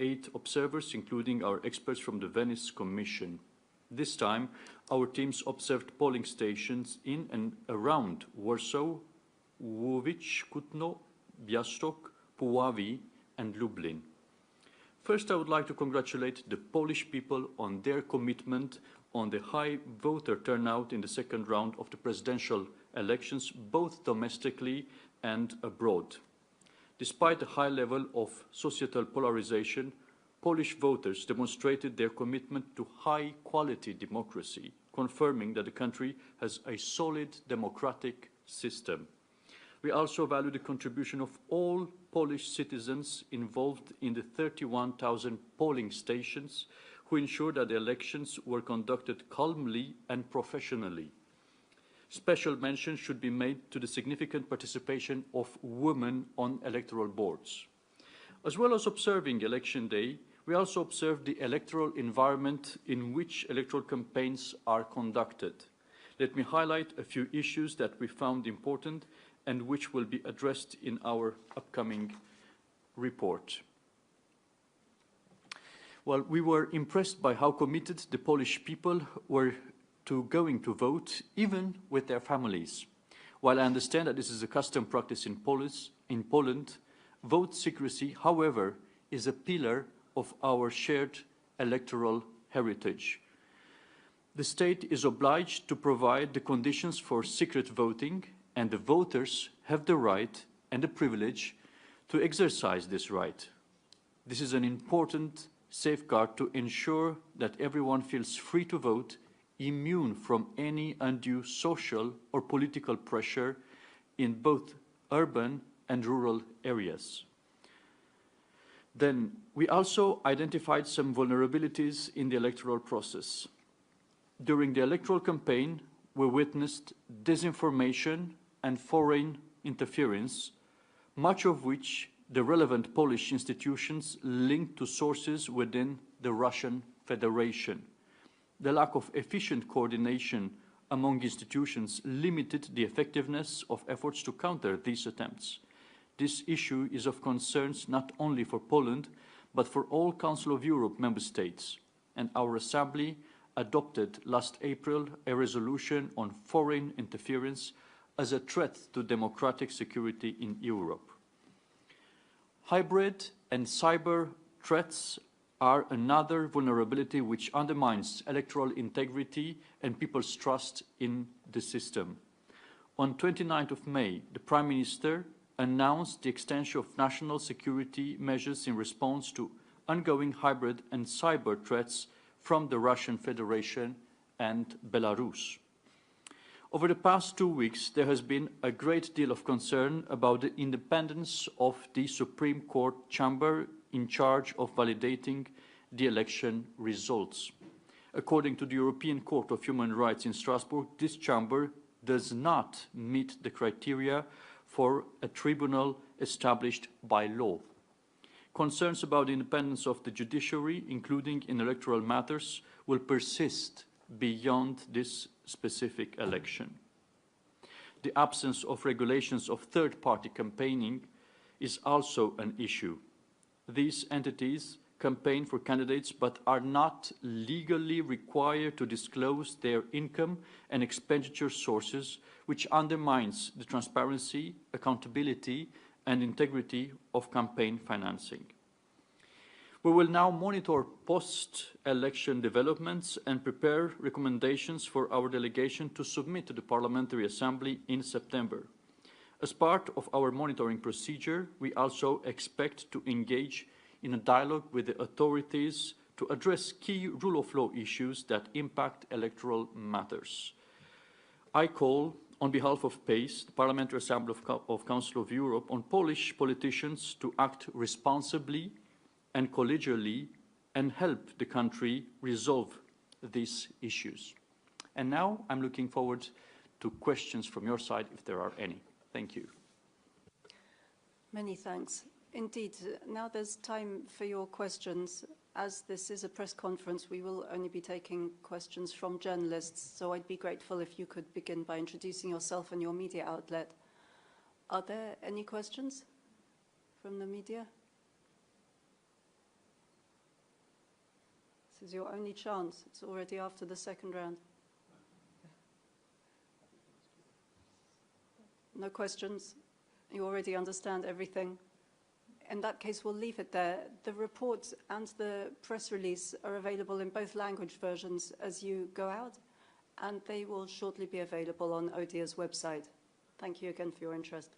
8 observers, including our experts from the Venice Commission. This time, our teams observed polling stations in and around Warsaw, Łódź, Kutno, Białystok, Puławy, and Lublin. First, I would like to congratulate the Polish people on their commitment on the high voter turnout in the second round of the presidential elections, both domestically and abroad. Despite the high level of societal polarization, Polish voters demonstrated their commitment to high-quality democracy, confirming that the country has a solid democratic system. We also value the contribution of all Polish citizens involved in the 31,000 polling stations who ensured that the elections were conducted calmly and professionally. Special mention should be made to the significant participation of women on electoral boards. As well as observing Election Day, we also observed the electoral environment in which electoral campaigns are conducted. Let me highlight a few issues that we found important and which will be addressed in our upcoming report. Well, we were impressed by how committed the Polish people were to going to vote, even with their families. While I understand that this is a custom practice in Poland, vote secrecy, however, is a pillar of our shared electoral heritage. The state is obliged to provide the conditions for secret voting, and the voters have the right and the privilege to exercise this right. This is an important safeguard to ensure that everyone feels free to vote, immune from any undue social or political pressure in both urban and rural areas. Then, we also identified some vulnerabilities in the electoral process. During the electoral campaign, we witnessed disinformation and foreign interference, much of which the relevant Polish institutions linked to sources within the Russian Federation. The lack of efficient coordination among institutions limited the effectiveness of efforts to counter these attempts. This issue is of concern not only for Poland, but for all Council of Europe member states, and our Assembly adopted last April a resolution on foreign interference as a threat to democratic security in Europe. Hybrid and cyber threats are another vulnerability which undermines electoral integrity and people's trust in the system. On 29th of May, the Prime Minister announced the extension of national security measures in response to ongoing hybrid and cyber threats from the Russian Federation and Belarus. Over the past 2 weeks, there has been a great deal of concern about the independence of the Supreme Court chamber in charge of validating the election results. According to the European Court of Human Rights in Strasbourg, this chamber does not meet the criteria for a tribunal established by law. Concerns about the independence of the judiciary, including in electoral matters, will persist beyond this specific election. The absence of regulations of third-party campaigning is also an issue. These entities campaign for candidates but are not legally required to disclose their income and expenditure sources, which undermines the transparency, accountability, and integrity of campaign financing. We will now monitor post-election developments and prepare recommendations for our delegation to submit to the Parliamentary Assembly in September. As part of our monitoring procedure, we also expect to engage in a dialogue with the authorities to address key rule of law issues that impact electoral matters. I call, on behalf of PACE, the Parliamentary Assembly of Council of Europe, on Polish politicians to act responsibly and collegially and help the country resolve these issues. And now I'm looking forward to questions from your side, if there are any. Thank you. Many thanks. Indeed, now there's time for your questions. As this is a press conference, we will only be taking questions from journalists, so I'd be grateful if you could begin by introducing yourself and your media outlet. Are there any questions from the media? This is your only chance. It's already after the second round. No questions? You already understand everything? In that case, we'll leave it there. The report and the press release are available in both language versions as you go out, and they will shortly be available on ODIHR's website. Thank you again for your interest.